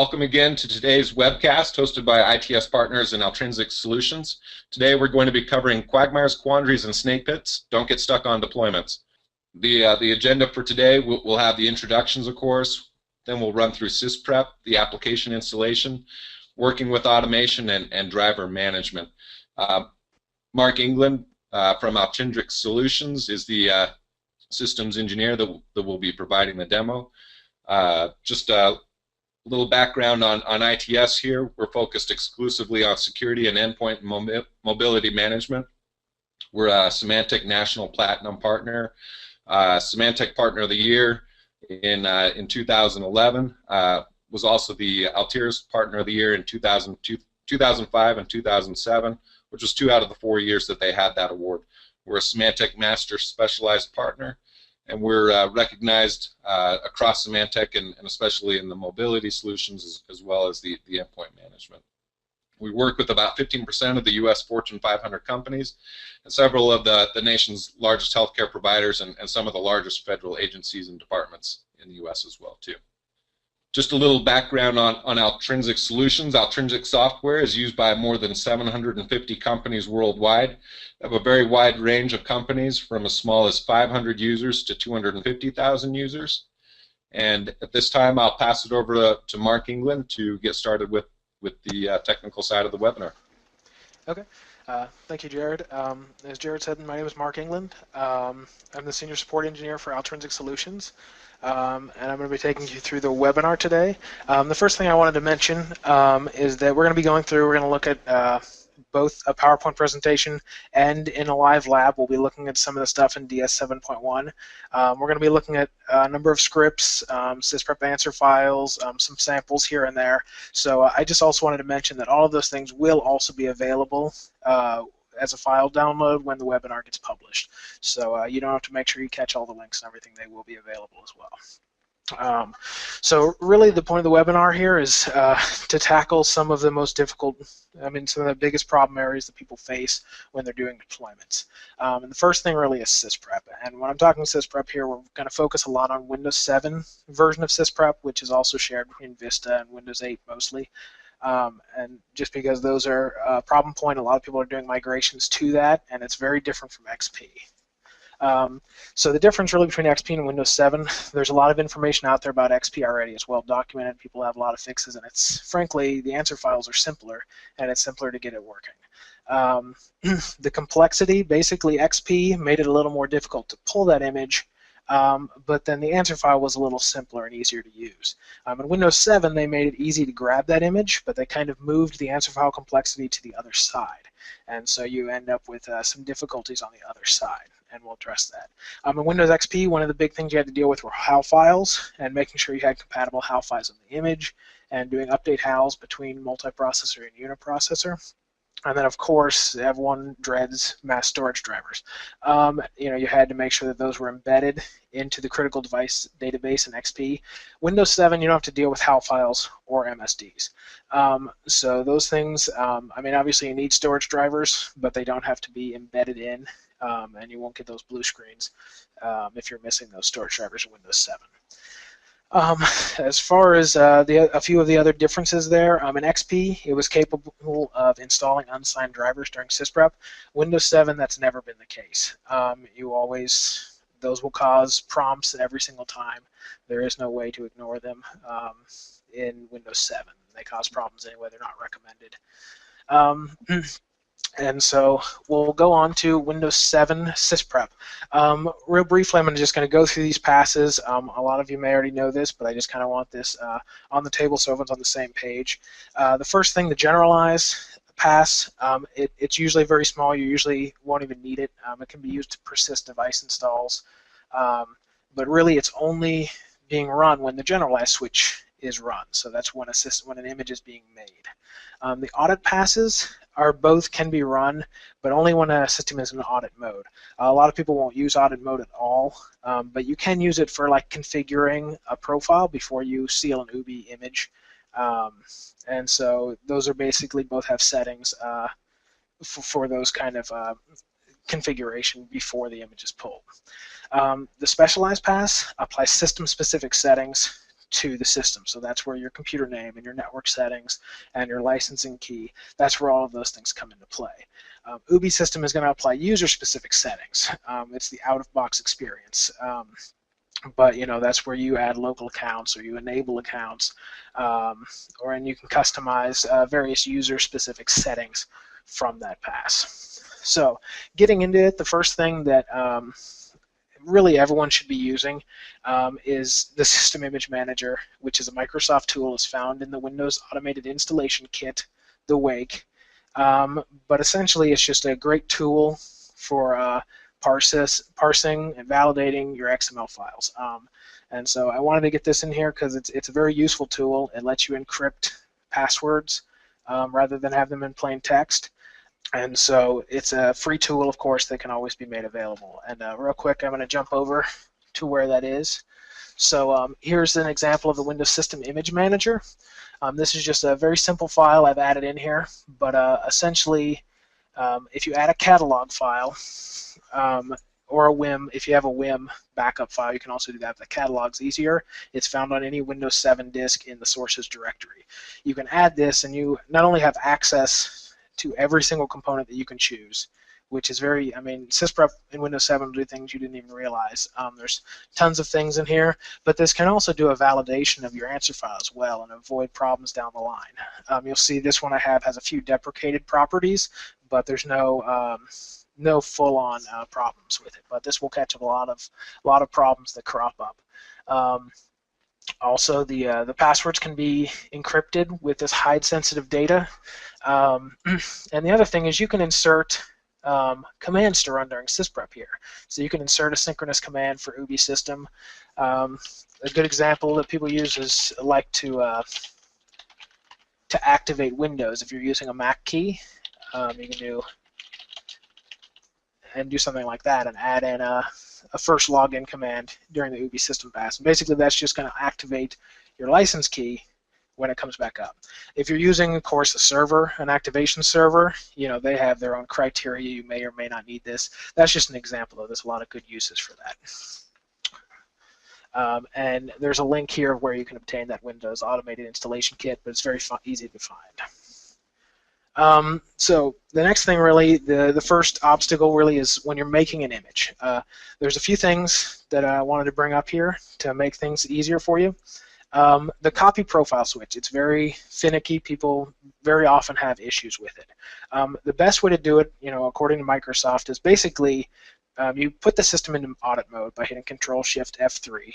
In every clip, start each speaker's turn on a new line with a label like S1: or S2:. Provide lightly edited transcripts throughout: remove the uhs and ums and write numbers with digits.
S1: Welcome again to today's webcast hosted by ITS Partners and Altrinsic Solutions. Today we're going to be covering quagmires, quandaries, and snake pits. Don't get stuck on deployments. The agenda for today, we'll have the introductions, of course. Then we'll run through Sysprep, the application installation, working with automation, and driver management. Mark England from Altrinsic Solutions is the systems engineer that will be providing the demo. Just a little background on ITS here. We're focused exclusively on security and endpoint mobility management. We're a Symantec National Platinum Partner, Symantec Partner of the Year in 2011. Was also the Altiris Partner of the Year in 2005 and 2007, which was 2 out of the 4 years that they had that award. We're a Symantec Master Specialized Partner, and we're recognized across Symantec and especially in the mobility solutions as well as the endpoint management. We work with about 15% of the U.S. Fortune 500 companies and several of the nation's largest healthcare providers and some of the largest federal agencies and departments in the U.S. as well too. Just a little background on Altrinsic Solutions. Altrinsic software is used by more than 750 companies worldwide. We have a very wide range of companies from as small as 500 users to 250,000 users. And at this time, I'll pass it over to Mark England to get started with the technical side of the webinar.
S2: Okay. Thank you, Jared. As Jared said, my name is Mark England. I'm the Senior Support Engineer for Altrinsic Solutions. And I'm going to be taking you through the webinar today. The first thing I wanted to mention is that we're going to be going through, we're going to look at both a PowerPoint presentation and in a live lab. We'll be looking at some of the stuff in DS 7.1. We're going to be looking at a number of scripts, Sysprep answer files, some samples here and there. So I just also wanted to mention that all of those things will also be available as a file download when the webinar gets published. So you don't have to make sure you catch all the links and everything. They will be available as well. So really the point of the webinar here is to tackle some of the most difficult, some of the biggest problem areas that people face when they're doing deployments. And the first thing really is Sysprep. And when I'm talking Sysprep here, we're going to focus a lot on Windows 7 version of Sysprep, which is also shared between Vista and Windows 8 mostly. And just because those are a problem point, a lot of people are doing migrations to that, and it's very different from XP. So the difference really between XP and Windows 7, there's a lot of information out there about XP already. It's well documented. People have a lot of fixes, and it's frankly the answer files are simpler, and it's simpler to get it working. The complexity, basically XP made it a little more difficult to pull that image. But then the answer file was a little simpler and easier to use. In Windows 7, they made it easy to grab that image, but they kind of moved the answer file complexity to the other side. And so you end up with some difficulties on the other side, and we'll address that. In Windows XP, one of the big things you had to deal with were HAL files, and making sure you had compatible HAL files in the image, and doing update HALs between multiprocessor and uniprocessor. And then, of course, Ev1 dreads mass storage drivers. You had to make sure that those were embedded into the critical device database in XP. Windows 7, you don't have to deal with HAL files or MSDs. So those things, obviously you need storage drivers, but they don't have to be embedded in, and you won't get those blue screens if you're missing those storage drivers in Windows 7. As far as a few of the other differences there, in XP, it was capable of installing unsigned drivers during Sysprep. Windows 7, that's never been the case. Those will cause prompts every single time. There is no way to ignore them in Windows 7. They cause problems anyway. They're not recommended. And so we'll go on to Windows 7 Sysprep. Real briefly, I'm just going to go through these passes. A lot of you may already know this, but I just kind of want this on the table so everyone's on the same page. The first thing, the generalize pass, it's usually very small. You usually won't even need it. It can be used to persist device installs. But really, it's only being run when the generalize switch is run. So that's when an image is being made. The audit passes can be run, but only when a system is in audit mode. A lot of people won't use audit mode at all, but you can use it for like configuring a profile before you seal an UBI image. And so those are basically both have settings for those kind of configuration before the image is pulled. The specialized pass applies system-specific settings to the system. So that's where your computer name and your network settings and your licensing key, that's where all of those things come into play. UBI system is going to apply user-specific settings. It's the out-of-box experience. But that's where you add local accounts or you enable accounts, and you can customize various user-specific settings from that pass. So getting into it, the first thing that really everyone should be using is the System Image Manager, which is a Microsoft tool. It's found in the Windows Automated Installation Kit, the Wake. But essentially, it's just a great tool for parsing and validating your XML files. And so I wanted to get this in here because it's a very useful tool. It lets you encrypt passwords rather than have them in plain text. And so it's a free tool, of course, that can always be made available. And real quick, I'm going to jump over to where that is. So here's an example of the Windows System Image Manager. This is just a very simple file I've added in here, but essentially, if you add a catalog file or a WIM, if you have a WIM backup file, you can also do that. The catalog's easier. It's found on any Windows 7 disk in the sources directory. You can add this, and you not only have access to every single component that you can choose, which is very, Sysprep in Windows 7 will do things you didn't even realize. There's tons of things in here, but this can also do a validation of your answer file as well and avoid problems down the line. You'll see this one I have has a few deprecated properties, but there's no full-on problems with it. But this will catch a lot of problems that crop up. Also, the passwords can be encrypted with this hide sensitive data. And the other thing is you can insert commands to run during Sysprep here. So you can insert a synchronous command for UBI system. A good example that people use is like to activate Windows. If you're using a Mac key, you can do something like that and add in a first login command during the UBI system pass. And basically, that's just going to activate your license key when it comes back up. If you're using, of course, a server, an activation server, they have their own criteria. You may or may not need this. That's just an example, though. There's a lot of good uses for that. And there's a link here where you can obtain that Windows Automated Installation Kit, but it's very easy to find. So the next thing really, the first obstacle really is when you're making an image. There's a few things that I wanted to bring up here to make things easier for you. The copy profile switch, it's very finicky. People very often have issues with it. The best way to do it, according to Microsoft, is basically you put the system into audit mode by hitting Control-Shift F3.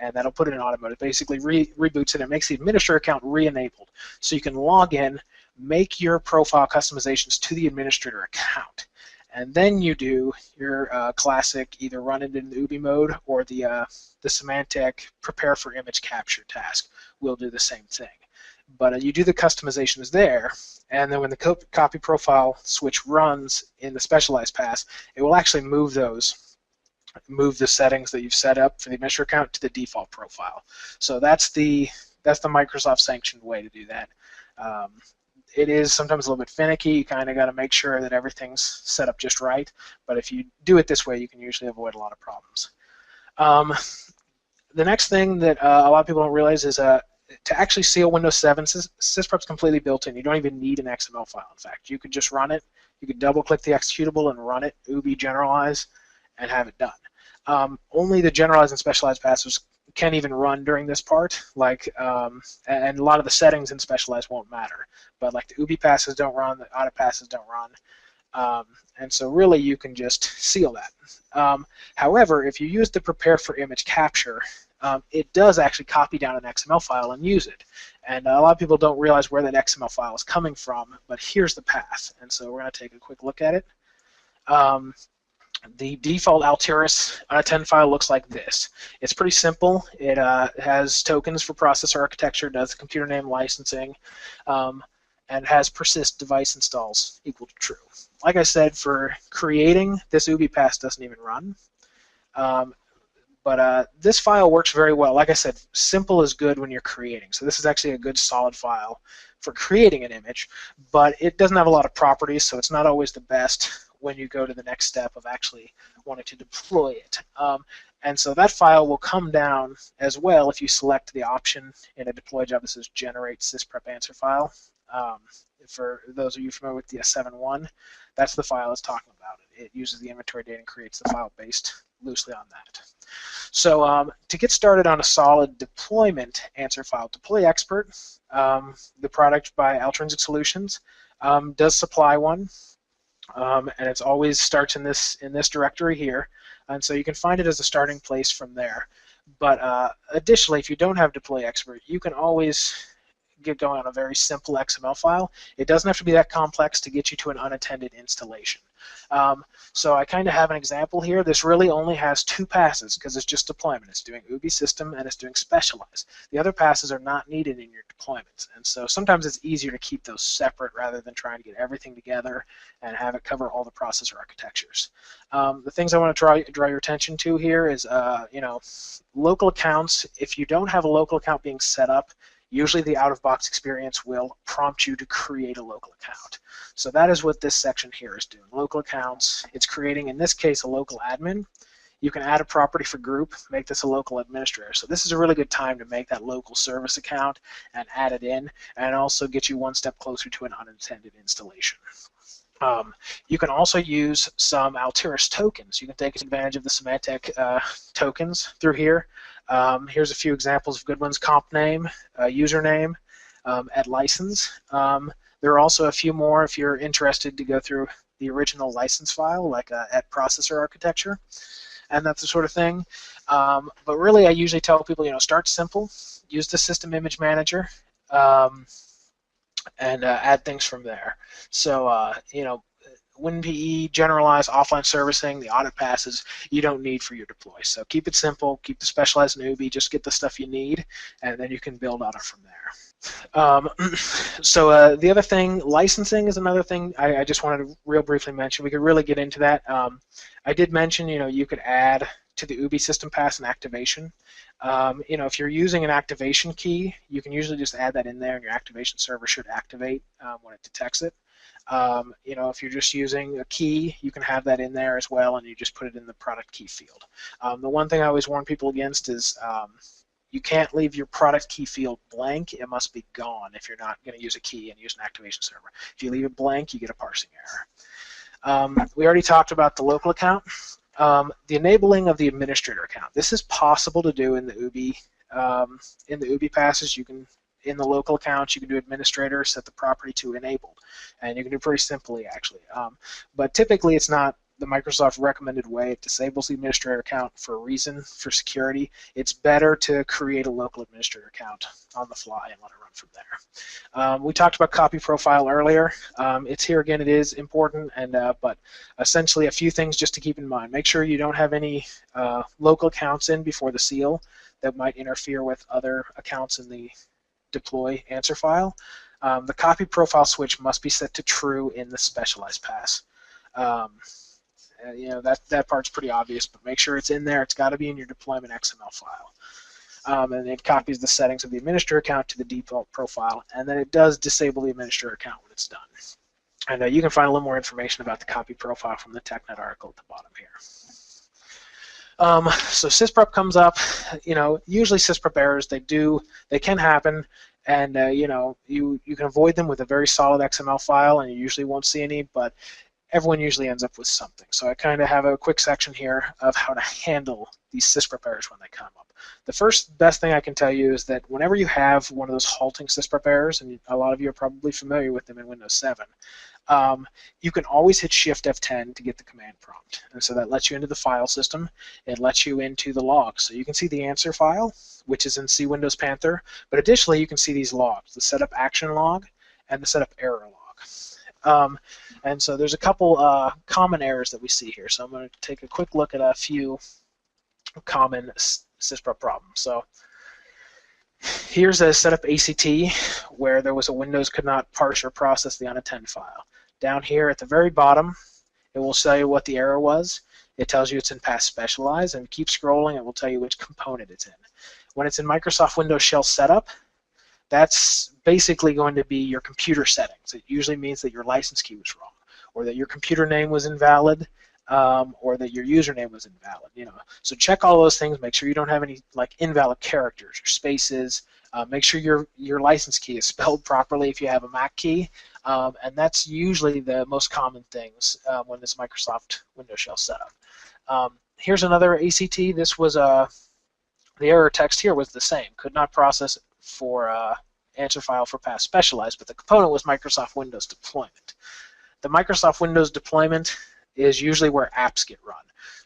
S2: And that'll put it in audit mode. It basically reboots it and makes the administrator account re-enabled. So you can log in, make your profile customizations to the administrator account. And then you do your classic either run it in the UBI mode or the Symantec prepare for image capture task will do the same thing. But you do the customizations there, and then when the copy profile switch runs in the specialized pass, it will actually move the settings that you've set up for the administrator account to the default profile. So that's the Microsoft sanctioned way to do that. It is sometimes a little bit finicky. You kind of got to make sure that everything's set up just right. But if you do it this way, you can usually avoid a lot of problems. The next thing that a lot of people don't realize is to actually seal Windows 7, Sysprep's completely built in. You don't even need an XML file. In fact, you could just run it. You could double-click the executable and run it, UBI generalize, and have it done. Only the generalized and specialized passes can even run during this part, and a lot of the settings in specialized won't matter. But like the UBI passes don't run, the audit passes don't run, and so really you can just seal that. However, if you use the prepare for image capture, it does actually copy down an XML file and use it. And a lot of people don't realize where that XML file is coming from, but here's the path. And so we're going to take a quick look at it. The default Altiris 10 file looks like this. It's pretty simple. It has tokens for processor architecture, does the computer name licensing, and has persist device installs equal to true. Like I said, for creating, this UBI pass doesn't even run. But this file works very well. Like I said, simple is good when you're creating. So this is actually a good solid file for creating an image, but it doesn't have a lot of properties, so it's not always the best when you go to the next step of actually wanting to deploy it. And so that file will come down as well if you select the option in a deploy job that says generate sysprep answer file. For those of you familiar with the S7.1, that's the file it's talking about. It uses the inventory data and creates the file based loosely on that. So to get started on a solid deployment answer file, Deploy Expert, the product by Altrinsic Solutions, does supply one, and it always starts in this directory here, and so you can find it as a starting place from there. But additionally, if you don't have Deploy Expert, you can always get going on a very simple XML file. It doesn't have to be that complex to get you to an unattended installation. So I kind of have an example here. This really only has 2 passes because it's just deployment. It's doing UBI system and it's doing specialize. The other passes are not needed in your deployments, and so sometimes it's easier to keep those separate rather than trying to get everything together and have it cover all the processor architectures. The things I want to draw your attention to here is local accounts. If you don't have a local account being set up, usually the out-of-box experience will prompt you to create a local account. So that is what this section here is doing. Local accounts, it's creating, in this case, a local admin. You can add a property for group, make this a local administrator. So this is a really good time to make that local service account and add it in, and also get you one step closer to an unattended installation. You can also use some Altiris tokens. You can take advantage of the semantic tokens through here. Here's a few examples of good ones: comp name, username, at license. There are also a few more if you're interested to go through the original license file, like at processor architecture, and that sort of thing. But really, I usually tell people, start simple, use the system image manager, and add things from there. So, winPE, generalized offline servicing, the audit passes, you don't need for your deploy. So keep it simple, keep the specialized and UBI, just get the stuff you need, and then you can build on it from there. So the other thing, licensing is another thing I just wanted to real briefly mention. We could really get into that. I did mention, you could add to the UBI system pass an activation. If you're using an activation key, you can usually just add that in there, and your activation server should activate when it detects it. If you're just using a key, you can have that in there as well, and you just put it in the product key field. The one thing I always warn people against is you can't leave your product key field blank. It must be gone if you're not going to use a key and use an activation server. If you leave it blank, you get a parsing error. We already talked about the local account. The enabling of the administrator account. This is possible to do in the UBI. In the UBI passes, you can, in the local accounts, you can do administrator, set the property to enabled, and you can do it very simply, actually. But typically, it's not the Microsoft recommended way. It disables the administrator account for a reason, for security. It's better to create a local administrator account on the fly and let it run from there. We talked about copy profile earlier. It's here again. It is important, and but essentially a few things just to keep in mind. Make sure you don't have any local accounts in before the seal that might interfere with other accounts in the deploy answer file. The copy profile switch must be set to true in the specialized pass. That part's pretty obvious, but make sure it's in there. It's got to be in your deployment XML file. And it copies the settings of the administrator account to the default profile, and then it does disable the administrator account when it's done. And you can find a little more information about the copy profile from the TechNet article at the bottom here. So Sysprep comes up. Usually Sysprep errors, they can happen, and you can avoid them with a very solid XML file, and you usually won't see any, but everyone usually ends up with something. So I kind of have a quick section here of how to handle these Sysprep errors when they come up. The first best thing I can tell you is that whenever you have one of those halting Sysprep errors, and a lot of you are probably familiar with them in Windows 7, you can always hit Shift F10 to get the command prompt. And so that lets you into the file system. It lets you into the logs. So you can see the answer file, which is in C Windows Panther, but additionally you can see these logs, the setup action log and the setup error log. And so there's a couple common errors that we see here. So I'm going to take a quick look at a few common Sysprep problems. So here's a setup ACT where there was a Windows could not parse or process the unattended file. Down here at the very bottom, it will tell you what the error was. It tells you it's in Pass Specialize, and keep scrolling, it will tell you which component it's in. When it's in Microsoft Windows Shell Setup, that's basically going to be your computer settings. It usually means that your license key was wrong, or that your computer name was invalid, or that your username was invalid. So check all those things. Make sure you don't have any like invalid characters or spaces. Make sure your license key is spelled properly if you have a Mac key, and that's usually the most common things when it's Microsoft Windows Shell setup. Here's another ACT. This was the error text here was the same. Could not process for answer file for path specialized, but the component was Microsoft Windows deployment. The Microsoft Windows deployment is usually where apps get run.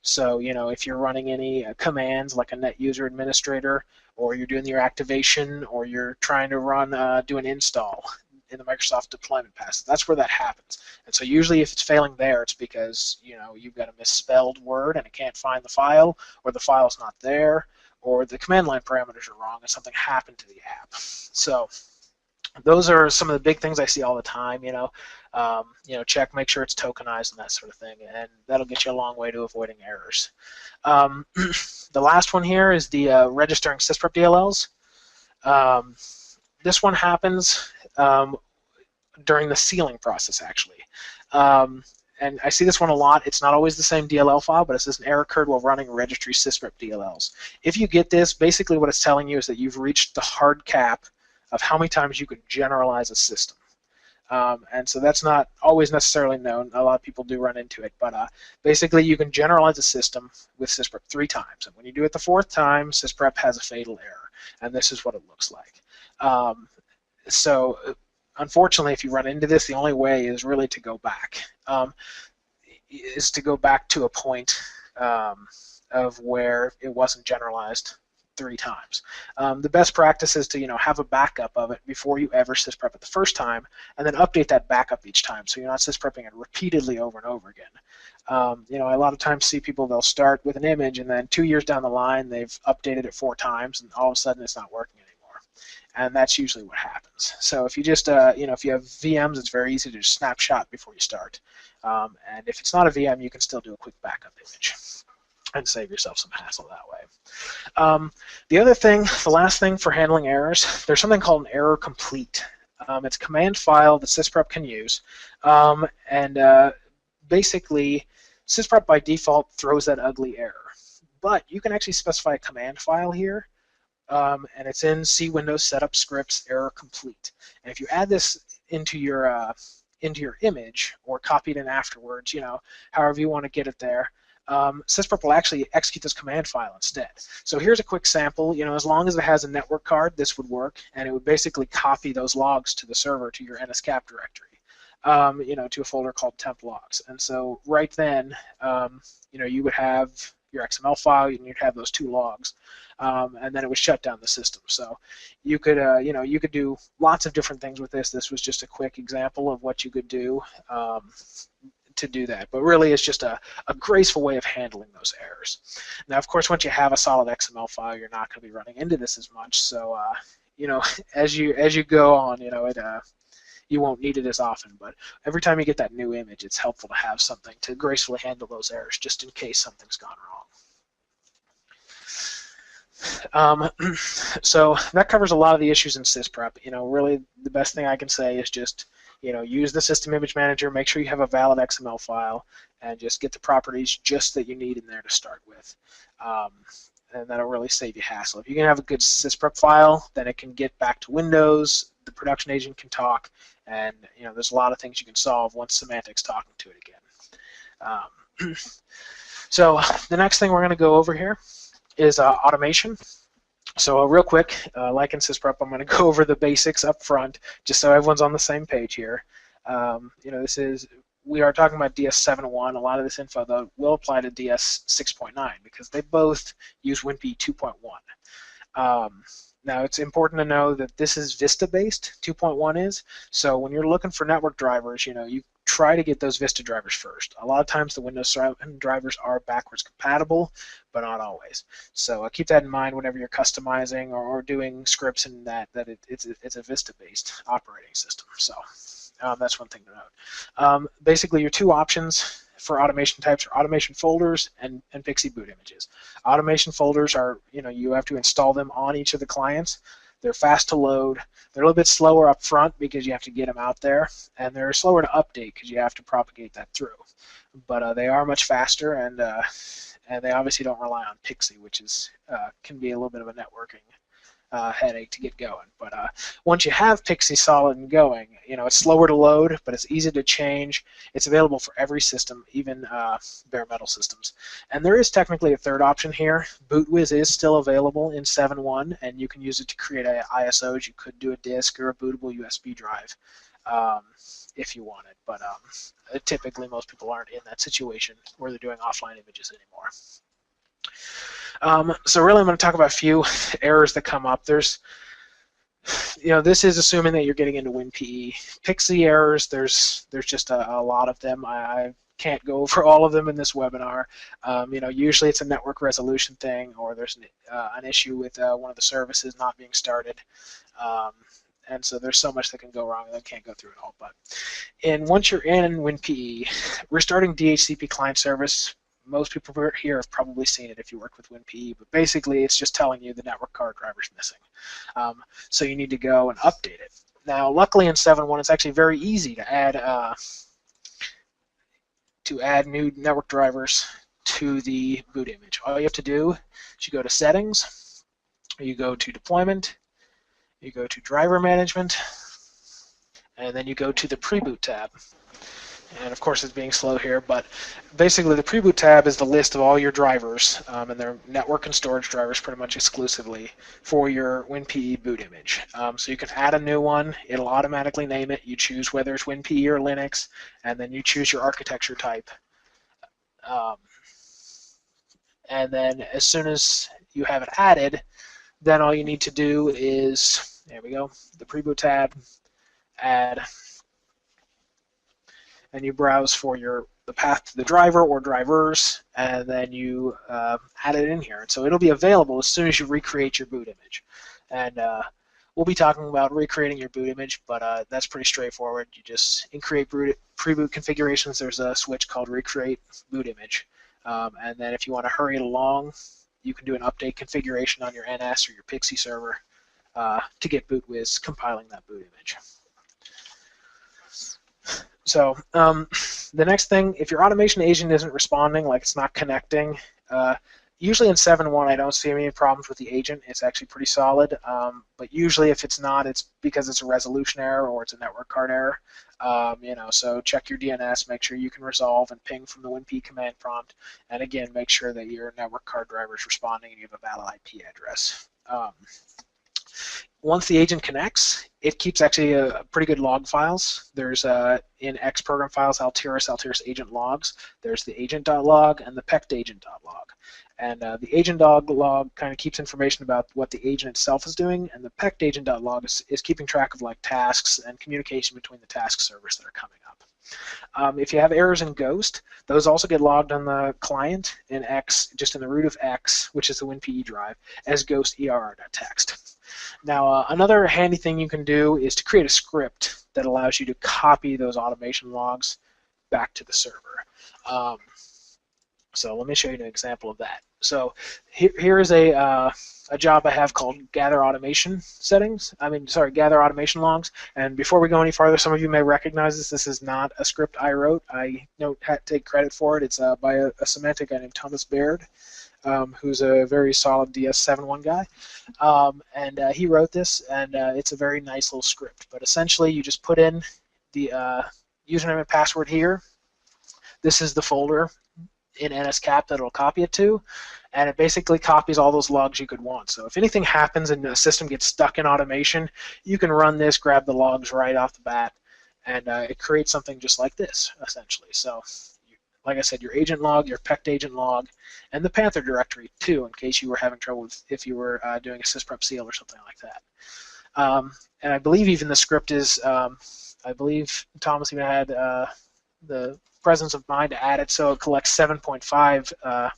S2: So, if you're running any commands like a net user administrator, or you're doing your activation, or you're trying to do an install in the Microsoft deployment path, that's where that happens. And so usually if it's failing there, it's because you've got a misspelled word and it can't find the file, or the file's not there, or the command line parameters are wrong and something happened to the app. So those are some of the big things I see all the time. Check, make sure it's tokenized and that sort of thing, and that'll get you a long way to avoiding errors. The last one here is the registering Sysprep DLLs. This one happens during the sealing process, actually. And I see this one a lot. It's not always the same DLL file, but it says an error occurred while running registry Sysprep DLLs. If you get this, basically what it's telling you is that you've reached the hard cap of how many times you can generalize a system. And so that's not always necessarily known. A lot of people do run into it, but basically you can generalize a system with Sysprep 3 times. And when you do it the 4th time, Sysprep has a fatal error, and this is what it looks like. So unfortunately, if you run into this, the only way is really to go back. To a point of where it wasn't generalized 3 times. The best practice is to have a backup of it before you ever sysprep it the first time, and then update that backup each time, so you're not sysprepping it repeatedly over and over again. A lot of times see people, they'll start with an image, and then 2 years down the line they've updated it 4 times, and all of a sudden it's not working anymore. And that's usually what happens. So if you just if you have VMs, it's very easy to just snapshot before you start. And if it's not a VM, you can still do a quick backup image and save yourself some hassle that way. The last thing for handling errors, there's something called an error complete. It's a command file that Sysprep can use, and basically Sysprep by default throws that ugly error. But you can actually specify a command file here, and it's in C Windows Setup Scripts Error Complete. And if you add this into your image or copy it in afterwards, however you want to get it there, Sysprep will actually execute this command file instead. So here's a quick sample. As long as it has a network card, this would work, and it would basically copy those logs to the server, to your NSCAP directory, to a folder called temp logs. And so right then, you would have your XML file, and you'd have those 2 logs, and then it would shut down the system. So you could, you could do lots of different things with this. This was just a quick example of what you could do to do that, but really it's just a graceful way of handling those errors. Now, of course, once you have a solid XML file, you're not going to be running into this as much. So, as you go on, you won't need it as often. But every time you get that new image, it's helpful to have something to gracefully handle those errors, just in case something's gone wrong. So that covers a lot of the issues in Sysprep. Really the best thing I can say is just use the system image manager, make sure you have a valid XML file, and just get the properties just that you need in there to start with. And that'll really save you hassle. If you can have a good Sysprep file, then it can get back to Windows, the production agent can talk, and there's a lot of things you can solve once Symantec's talking to it again. So the next thing we're going to go over here is automation. So real quick, like in Sysprep, I'm going to go over the basics up front, just so everyone's on the same page here. We are talking about DS 7.1. A lot of this info, though, will apply to DS 6.9 because they both use winPE 2.1. Now, it's important to know that this is Vista-based, 2.1 is. So when you're looking for network drivers, you try to get those Vista drivers first. A lot of times the Windows 7 drivers are backwards compatible, but not always. So keep that in mind whenever you're customizing or doing scripts in that it's a Vista-based operating system. So that's one thing to note. Basically, your 2 options for automation types are automation folders and PXE boot images. Automation folders are, you have to install them on each of the clients. They're fast to load. They're a little bit slower up front because you have to get them out there, and they're slower to update because you have to propagate that through. But they are much faster, and they obviously don't rely on PXE, which is can be a little bit of a networking headache to get going. But once you have PXE solid and going, it's slower to load, but it's easy to change. It's available for every system, even bare metal systems. And there is technically a third option here. BootWiz is still available in 7.1, and you can use it to create ISOs. You could do a disk or a bootable USB drive if you wanted, but typically most people aren't in that situation where they're doing offline images anymore. So really I'm going to talk about a few errors that come up. There's, this is assuming that you're getting into winPE. PXE errors, there's just a lot of them. I can't go over all of them in this webinar. Usually it's a network resolution thing, or there's an issue with one of the services not being started. And so there's so much that can go wrong, and I can't go through it all. But once you're in WinPE, restarting DHCP client service, most people here have probably seen it if you work with WinPE, but basically it's just telling you the network card driver's missing. So you need to go and update it. Now, luckily in 7.1, it's actually very easy to add new network drivers to the boot image. All you have to do is you go to Settings, you go to Deployment, you go to Driver Management, and then you go to the Pre-boot tab. And of course it's being slow here, but basically the Pre-boot tab is the list of all your drivers, and they're network and storage drivers pretty much exclusively for your WinPE boot image. So you can add a new one, it'll automatically name it, you choose whether it's WinPE or Linux, and then you choose your architecture type. And then as soon as you have it added, then all you need to do is, there we go, the Pre-boot tab, add, and you browse for the path to the driver or drivers, and then you add it in here. And so it'll be available as soon as you recreate your boot image. And we'll be talking about recreating your boot image, but that's pretty straightforward. You just in create pre-boot configurations, there's a switch called recreate boot image. And then if you want to hurry it along, you can do an update configuration on your NS or your PXE server to get BootWiz compiling that boot image. So the next thing, if your automation agent isn't responding, like it's not connecting, usually in 7.1 I don't see any problems with the agent. It's actually pretty solid. But usually if it's not, it's because it's a resolution error or it's a network card error. So check your DNS, make sure you can resolve and ping from the WinPE command prompt, and again, make sure that your network card driver is responding and you have a valid IP address. Once the agent connects, it keeps actually a pretty good log files. There's in X program files, Altiris agent logs. There's the agent.log and the pect agent.log. And the agent.log kind of keeps information about what the agent itself is doing, and the pect agent.log is keeping track of like tasks and communication between the task servers that are coming up. If you have errors in Ghost, those also get logged on the client in X, just in the root of X, which is the WinPE drive, as ghost err.txt. Now, another handy thing you can do is to create a script that allows you to copy those automation logs back to the server. So let me show you an example of that. So here is a job I have called gather automation gather automation logs. And before we go any farther, some of you may recognize this. This is not a script I wrote. I don't take credit for it. It's by a semantic guy named Thomas Baird, who's a very solid DS7.1 guy. And he wrote this, and it's a very nice little script. But essentially, you just put in the username and password here. This is the folder in NSCAP that it'll copy it to, and it basically copies all those logs you could want. So if anything happens and the system gets stuck in automation, you can run this, grab the logs right off the bat, and it creates something just like this, essentially. So like I said, your agent log, your pect agent log, and the Panther directory too, in case you were having trouble if you were doing a Sysprep seal or something like that. And I believe even the script is, I believe Thomas even had the presence of mind to add it, so it collects 7.5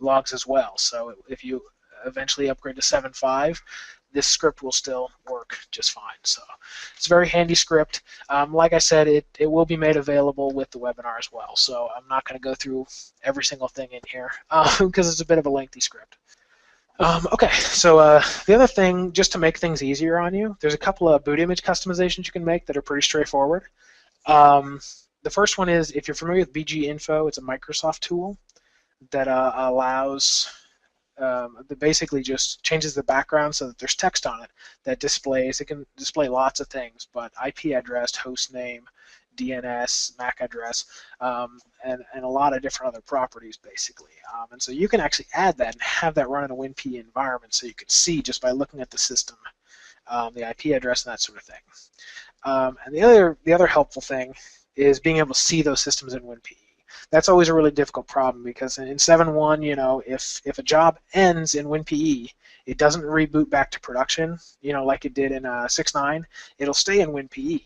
S2: logs as well. So if you eventually upgrade to 7.5, this script will still work just fine. So it's a very handy script. Like I said, it will be made available with the webinar as well. So I'm not going to go through every single thing in here because it's a bit of a lengthy script. Okay, so the other thing, just to make things easier on you, there's a couple of boot image customizations you can make that are pretty straightforward. Um, the first one is, if you're familiar with BG Info, it's a Microsoft tool that allows, that basically just changes the background so that there's text on it that displays, it can display lots of things, but IP address, host name, DNS, MAC address, and a lot of different other properties, basically. And so you can actually add that and have that run in a winPE environment so you can see just by looking at the system, the IP address and that sort of thing. And the other helpful thing is being able to see those systems in winPE. That's always a really difficult problem because in 7.1, you know, if a job ends in winPE, it doesn't reboot back to production, you know, like it did in 6.9. It'll stay in winPE,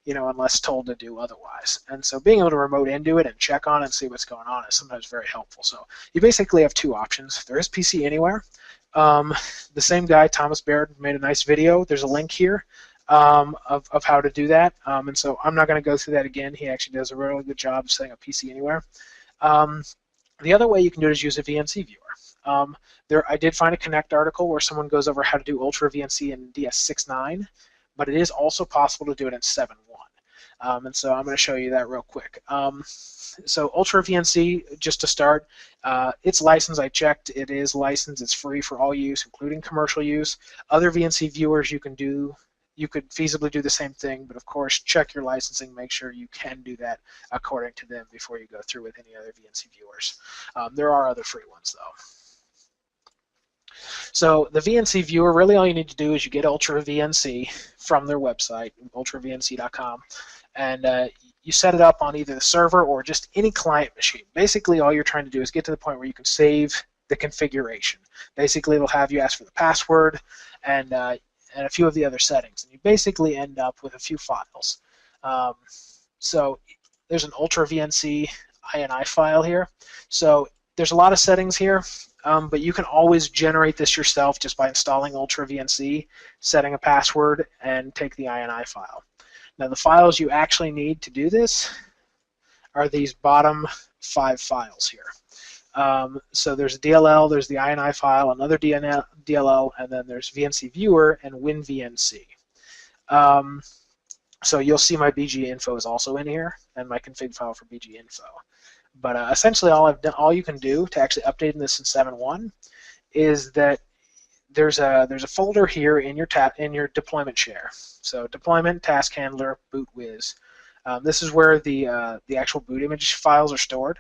S2: you know, unless told to do otherwise. And so being able to remote into it and check on it and see what's going on is sometimes very helpful. So you basically have two options. There is PC Anywhere. The same guy, Thomas Baird, made a nice video. There's a link here of how to do that. And so I'm not going to go through that again. He actually does a really good job of setting up PC Anywhere. The other way you can do it is use a VNC viewer. I did find a Connect article where someone goes over how to do Ultra VNC in DS6.9, but it is also possible to do it in 7.1. And so I'm going to show you that real quick. So Ultra VNC, just to start, it's licensed. I checked. It is licensed. It's free for all use, including commercial use. Other VNC viewers you could feasibly do the same thing, but of course check your licensing, make sure you can do that according to them before you go through with any other VNC viewers. There are other free ones though. So the VNC viewer, really all you need to do is you get Ultra VNC from their website, ultravnc.com, and you set it up on either the server or just any client machine. Basically all you're trying to do is get to the point where you can save the configuration. Basically it'll have you ask for the password and a few of the other settings, and you basically end up with a few files. So there's an Ultra VNC INI file here. So there's a lot of settings here, but you can always generate this yourself just by installing Ultra VNC, setting a password, and take the INI file. Now the files you actually need to do this are these bottom 5 files here. So there's a DLL, there's the INI file, another DLL, and then there's VNC Viewer and winVNC. So you'll see my BG info is also in here, and my config file for BG info. But essentially, all you can do to actually update this in 7.1 is that there's a folder here in your deployment share. So deployment, task handler, boot whiz. This is where the actual boot image files are stored.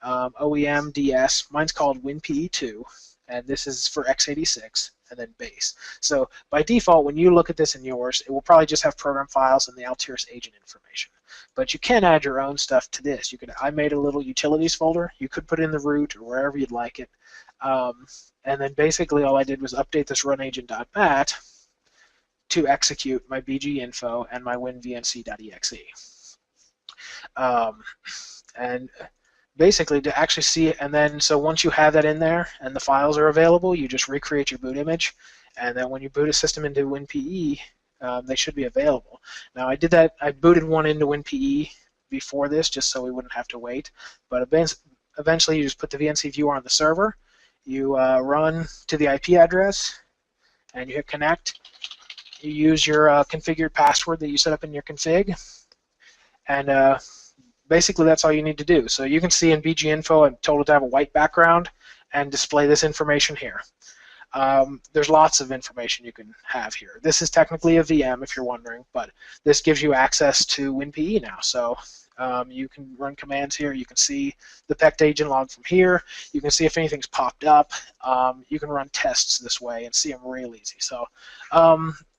S2: OEM, DS, mine's called winPE2, and this is for x86, and then base. So by default, when you look at this in yours, it will probably just have program files and the Altiris agent information. But you can add your own stuff to this. I made a little utilities folder. You could put it in the root or wherever you'd like it. And then basically all I did was update this runagent.bat to execute my BG info and my winVNC.exe. And basically to actually see it, and then so once you have that in there and the files are available, you just recreate your boot image, and then when you boot a system into winPE, they should be available. Now I did that, I booted one into winPE before this just so we wouldn't have to wait, but eventually you just put the VNC viewer on the server, you run to the IP address, and you hit connect, you use your configured password that you set up in your config, and basically that's all you need to do. So you can see in BG info I'm told it to have a white background and display this information here. There's lots of information you can have here. This is technically a VM if you're wondering, but this gives you access to winPE now. So you can run commands here. You can see the PECT agent log from here. You can see if anything's popped up. You can run tests this way and see them real easy. So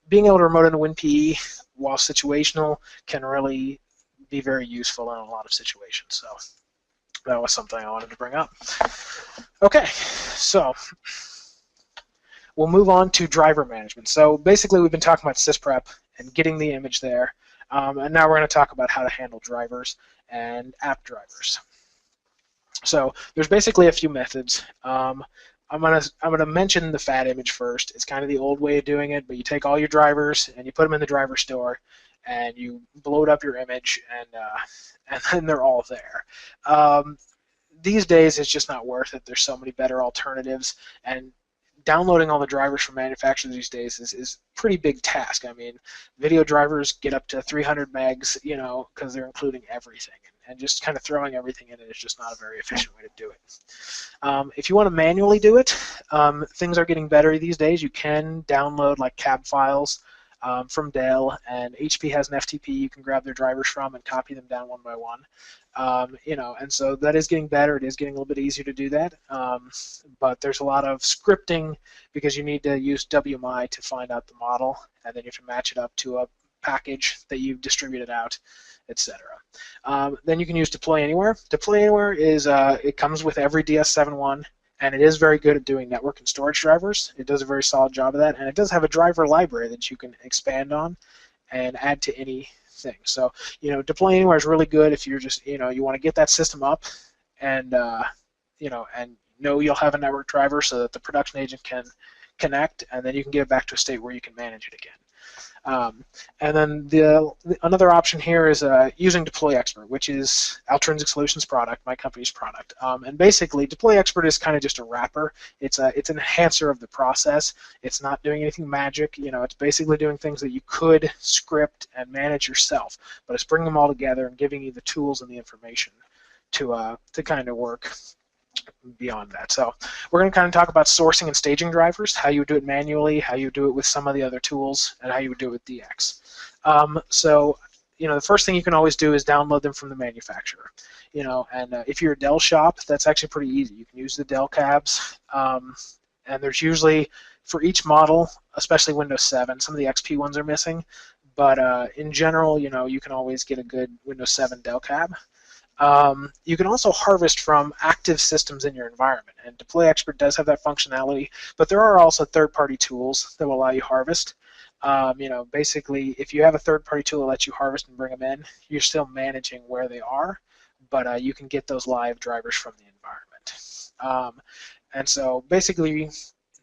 S2: being able to remote into winPE while situational can really be very useful in a lot of situations. So that was something I wanted to bring up. Okay, so we'll move on to driver management. So basically we've been talking about Sysprep and getting the image there, and now we're going to talk about how to handle drivers and app drivers. So there's basically a few methods. I'm gonna mention the FAT image first. It's kind of the old way of doing it, but you take all your drivers and you put them in the driver store, and you load up your image, and then they're all there. These days, it's just not worth it. There's so many better alternatives, and downloading all the drivers from manufacturers these days is a pretty big task. I mean, video drivers get up to 300 megs, you know, because they're including everything. And just kind of throwing everything in it is just not a very efficient way to do it. If you want to manually do it, things are getting better these days. You can download like cab files from Dell, and HP has an FTP you can grab their drivers from and copy them down one by one. You know, and so that is getting better. It is getting a little bit easier to do that, but there's a lot of scripting because you need to use WMI to find out the model, and then you have to match it up to a package that you've distributed out, etc. Then you can use Deploy Anywhere. Deploy Anywhere is it comes with every DS7.1, and it is very good at doing network and storage drivers. It does a very solid job of that, and it does have a driver library that you can expand on and add to any thing. So, you know, Deploy Anywhere is really good if you're just, you know, you want to get that system up and, you know you'll have a network driver so that the production agent can connect, and then you can get it back to a state where you can manage it again. And then another option here is using Deploy Expert, which is Altrinsic Solutions product, my company's product. And basically, Deploy Expert is kind of just a wrapper. It's an enhancer of the process. It's not doing anything magic. You know, it's basically doing things that you could script and manage yourself, but it's bringing them all together and giving you the tools and the information to kind of work beyond that. So we're going to kind of talk about sourcing and staging drivers, how you would do it manually, how you do it with some of the other tools, and how you would do it with DX. So, you know, the first thing you can always do is download them from the manufacturer. You know, and if you're a Dell shop, that's actually pretty easy. You can use the Dell cabs, and there's usually, for each model, especially Windows 7, some of the XP ones are missing, but in general, you know, you can always get a good Windows 7 Dell cab. You can also harvest from active systems in your environment, and Deploy Expert does have that functionality, but there are also third-party tools that will allow you harvest. You know, basically, if you have a third-party tool that lets you harvest and bring them in, you're still managing where they are, but you can get those live drivers from the environment. And so basically,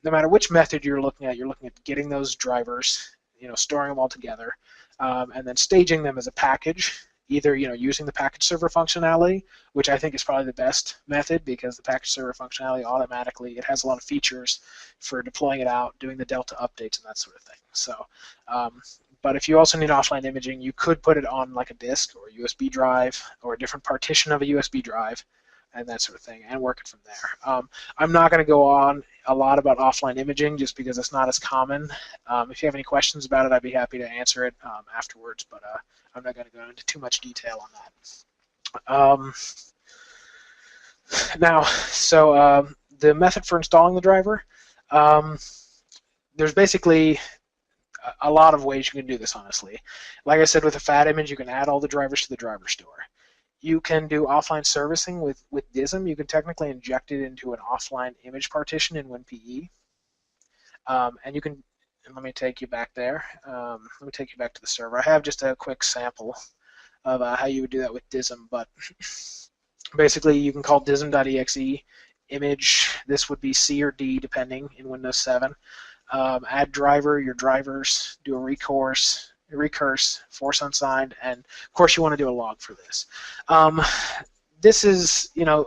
S2: no matter which method you're looking at getting those drivers, you know, storing them all together, and then staging them as a package, either, you know, using the package server functionality, which I think is probably the best method because the package server functionality automatically, it has a lot of features for deploying it out, doing the Delta updates and that sort of thing. So, but if you also need offline imaging, you could put it on like a disk or a USB drive or a different partition of a USB drive and that sort of thing, and work it from there. I'm not going to go on a lot about offline imaging just because it's not as common. If you have any questions about it, I'd be happy to answer it afterwards, but I'm not going to go into too much detail on that. Now, so the method for installing the driver, there's basically a lot of ways you can do this, honestly. Like I said, with a FAT image, you can add all the drivers to the driver store. You can do offline servicing with DISM. You can technically inject it into an offline image partition in winPE. And you can, and let me take you back there. Let me take you back to the server. I have just a quick sample of how you would do that with DISM, but basically you can call dism.exe image. This would be C or D depending in Windows 7. Add driver, your drivers, do a recurse, force unsigned, and of course you want to do a log for this. This is, you know,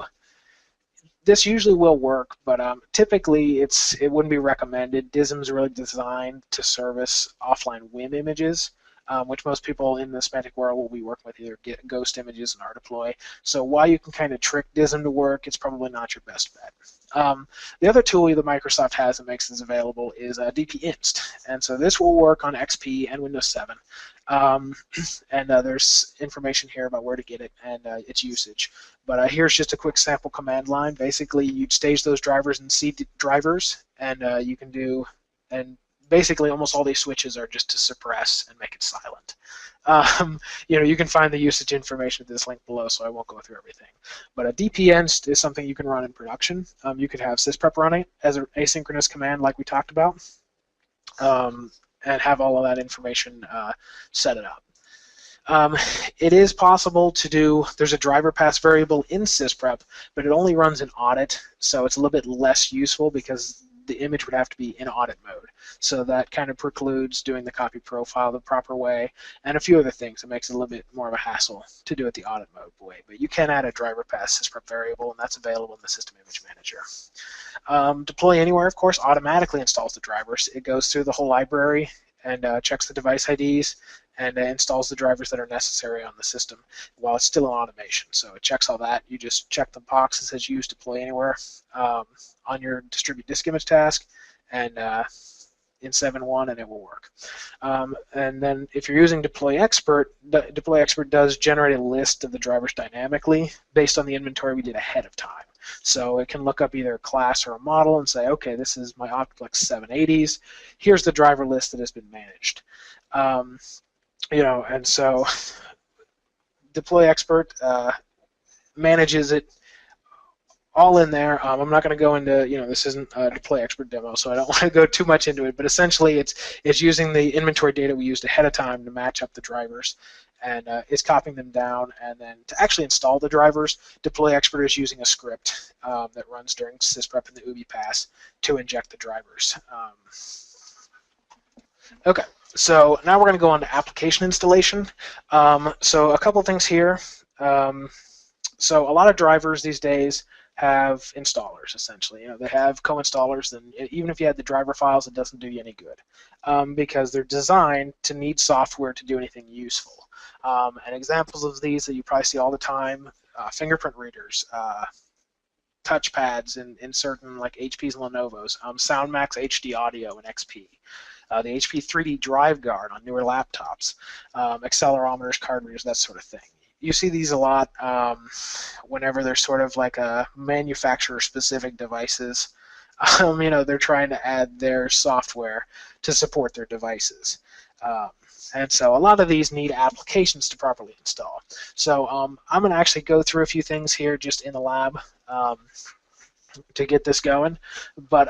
S2: this usually will work, but typically it wouldn't be recommended. DISM is really designed to service offline WIM images, which most people in the semantic world will be working with either ghost images and rdeploy. So while you can kind of trick DISM to work, it's probably not your best bet. The other tool that Microsoft has that makes this available is dpinst, and so this will work on XP and Windows 7. And there's information here about where to get it and its usage. But here's just a quick sample command line. Basically, you'd stage those drivers in C drivers, and you can do, and basically almost all these switches are just to suppress and make it silent. You know, you can find the usage information at this link below, so I won't go through everything. But a dpinst is something you can run in production. You could have Sysprep running as an asynchronous command like we talked about, and have all of that information set it up. It is possible to do, there's a driver pass variable in Sysprep, but it only runs in audit, so it's a little bit less useful because the image would have to be in audit mode. So that kind of precludes doing the copy profile the proper way, and a few other things. It makes it a little bit more of a hassle to do it the audit mode way. But you can add a driver path Sysprep variable, and that's available in the System Image Manager. Deploy Anywhere, of course, automatically installs the drivers. It goes through the whole library and checks the device IDs and installs the drivers that are necessary on the system while it's still in automation. So it checks all that. You just check the box that says Use Deploy Anywhere on your Distribute Disk Image task, and in 7.1, and it will work. And then if you're using Deploy Expert, Deploy Expert does generate a list of the drivers dynamically based on the inventory we did ahead of time. So it can look up either a class or a model and say, okay, this is my Optiplex 780s. Here's the driver list that has been managed. And so Deploy Expert manages it all in there. I'm not going to go into, this isn't a Deploy Expert demo, so I don't want to go too much into it, but essentially it's using the inventory data we used ahead of time to match up the drivers, and it's copying them down, and then to actually install the drivers, Deploy Expert is using a script that runs during Sysprep and the UBI pass to inject the drivers. Okay, so now we're going to go on to application installation. So a couple things here. So a lot of drivers these days have installers, essentially. They have co-installers, and even if you had the driver files, it doesn't do you any good because they're designed to need software to do anything useful. And examples of these that you probably see all the time, fingerprint readers, touchpads in certain like HPs and Lenovo's, SoundMax HD Audio in XP, the HP 3D Drive Guard on newer laptops, accelerometers, card readers, that sort of thing. You see these a lot whenever there's sort of like a manufacturer-specific devices. They're trying to add their software to support their devices. And so a lot of these need applications to properly install. So I'm going to actually go through a few things here just in the lab to get this going. But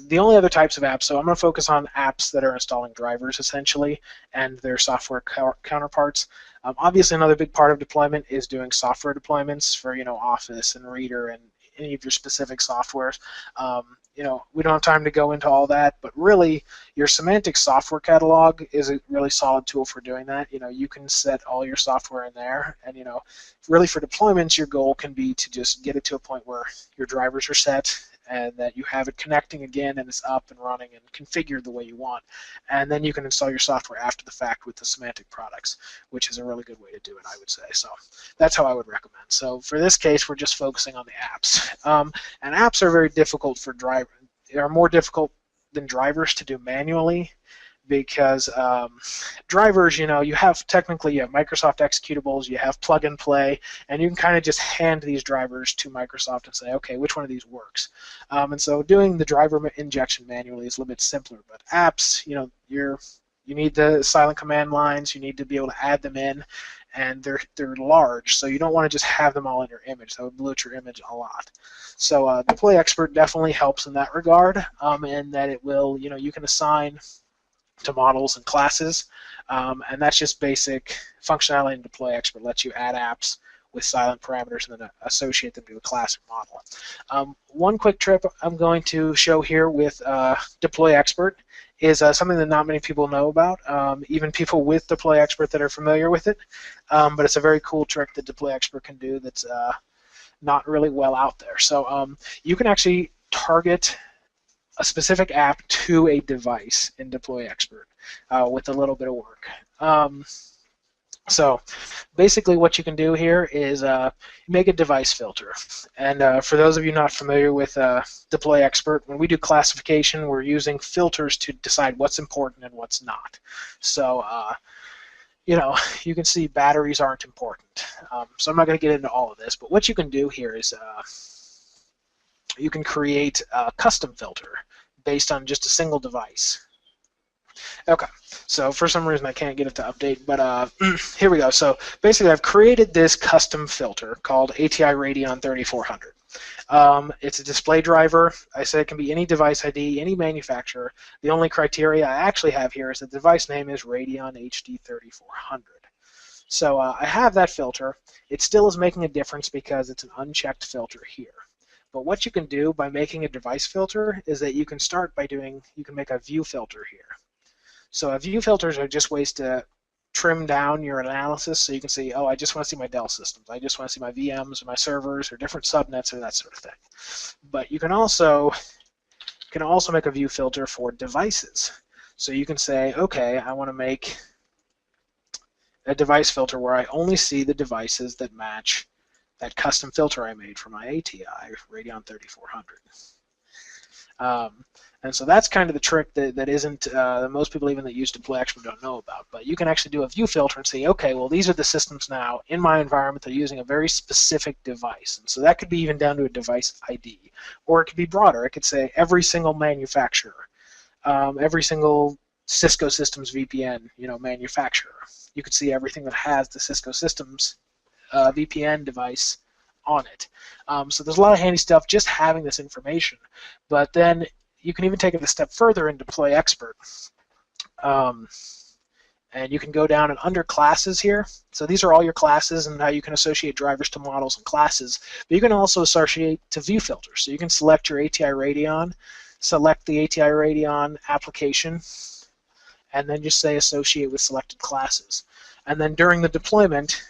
S2: the only other types of apps, so I'm going to focus on apps that are installing drivers, essentially, and their software counterparts. Obviously, another big part of deployment is doing software deployments for, Office and Reader and any of your specific softwares. We don't have time to go into all that, but really, your semantic software catalog is a really solid tool for doing that. You can set all your software in there, and really for deployments, your goal can be to just get it to a point where your drivers are set, and that you have it connecting again and it's up and running and configured the way you want. And then you can install your software after the fact with the semantic products, which is a really good way to do it, I would say. So that's how I would recommend. So for this case, we're just focusing on the apps. And apps are very difficult for drivers. They are more difficult than drivers to do manually, because drivers, you have Microsoft executables, you have plug and play, and you can kind of just hand these drivers to Microsoft and say, okay, which one of these works? And so doing the driver injection manually is a little bit simpler. But apps, you need the silent command lines, you need to be able to add them in, and they're large, so you don't want to just have them all in your image. That would bloat your image a lot. So Deploy Expert definitely helps in that regard, in that it will, you can assign to models and classes, and that's just basic functionality in Deploy Expert. Lets you add apps with silent parameters and then associate them to a class or model. One quick trip I'm going to show here with Deploy Expert is something that not many people know about, even people with Deploy Expert that are familiar with it, but it's a very cool trick that Deploy Expert can do that's not really well out there. So you can actually target a specific app to a device in Deploy Expert with a little bit of work. So basically what you can do here is make a device filter. And for those of you not familiar with Deploy Expert, when we do classification, we're using filters to decide what's important and what's not. So you can see batteries aren't important. So I'm not going to get into all of this, but what you can do here is you can create a custom filter based on just a single device. Okay, so for some reason I can't get it to update, but here we go. So basically I've created this custom filter called ATI Radeon 3400. It's a display driver. I said it can be any device ID, any manufacturer. The only criteria I actually have here is the device name is Radeon HD 3400. So I have that filter. It still is making a difference because it's an unchecked filter here. But what you can do by making a device filter is that you can start by you can make a view filter here. So a view filters are just ways to trim down your analysis so you can see, oh, I just want to see my Dell systems. I just want to see my VMs or my servers or different subnets or that sort of thing. But you can also make a view filter for devices. So you can say, okay, I want to make a device filter where I only see the devices that match that custom filter I made for my ATI Radeon 3400. And so that's kind of the trick that isn't that most people even that use Deploy Expert don't know about. But you can actually do a view filter and say, okay, well, these are the systems now in my environment that are using a very specific device. And so that could be even down to a device ID. Or it could be broader. It could say every single manufacturer, every single Cisco Systems VPN manufacturer. You could see everything that has the Cisco Systems VPN device on it. So there's a lot of handy stuff just having this information. But then you can even take it a step further and deploy expert. And you can go down and under classes here. So these are all your classes and how you can associate drivers to models and classes. But you can also associate to view filters. So you can select your ATI Radeon, select the ATI Radeon application, and then just say associate with selected classes. And then during the deployment,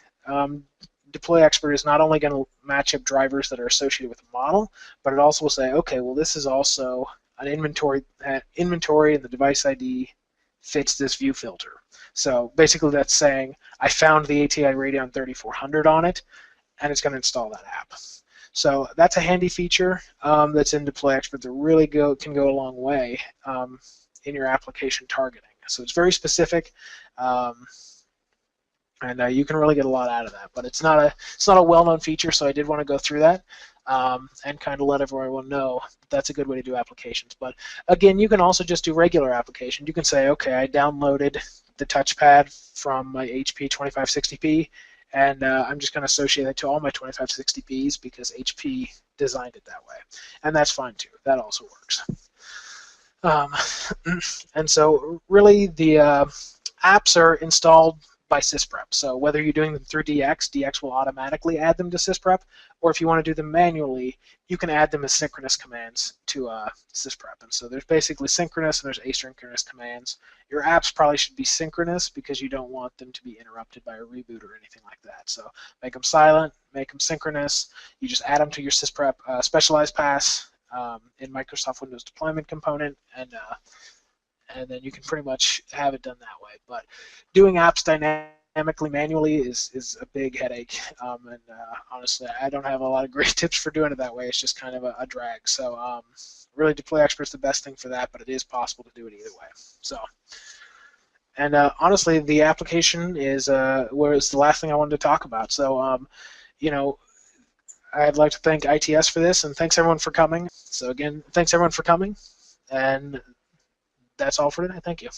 S2: Deploy Expert is not only going to match up drivers that are associated with a model, but it also will say, okay, well, this is also an inventory and the device ID fits this view filter. So basically that's saying I found the ATI Radeon 3400 on it, and it's going to install that app. So that's a handy feature that's in Deploy Expert that really can go a long way in your application targeting. So it's very specific. And you can really get a lot out of that, but it's not a well-known feature, so I did want to go through that and kind of let everyone know that's a good way to do applications. But again, you can also just do regular application. You can say, okay, I downloaded the touchpad from my HP 2560p, and I'm just going to associate it to all my 2560ps because HP designed it that way, and that's fine too. That also works. And so really, the apps are installed by Sysprep. So whether you're doing them through DX will automatically add them to Sysprep, or if you want to do them manually, you can add them as synchronous commands to Sysprep. And so there's basically synchronous and there's asynchronous commands. Your apps probably should be synchronous because you don't want them to be interrupted by a reboot or anything like that. So make them silent, make them synchronous. You just add them to your Sysprep specialized pass in Microsoft Windows deployment component, and then you can pretty much have it done that way. But doing apps dynamically manually is a big headache, and honestly, I don't have a lot of great tips for doing it that way. It's just kind of a drag. So really, Deploy Expert is the best thing for that, but it is possible to do it either way. So, and honestly, the application was the last thing I wanted to talk about. So, I'd like to thank ITS for this, and thanks everyone for coming. So again, thanks everyone for coming, and that's all for today. Thank you.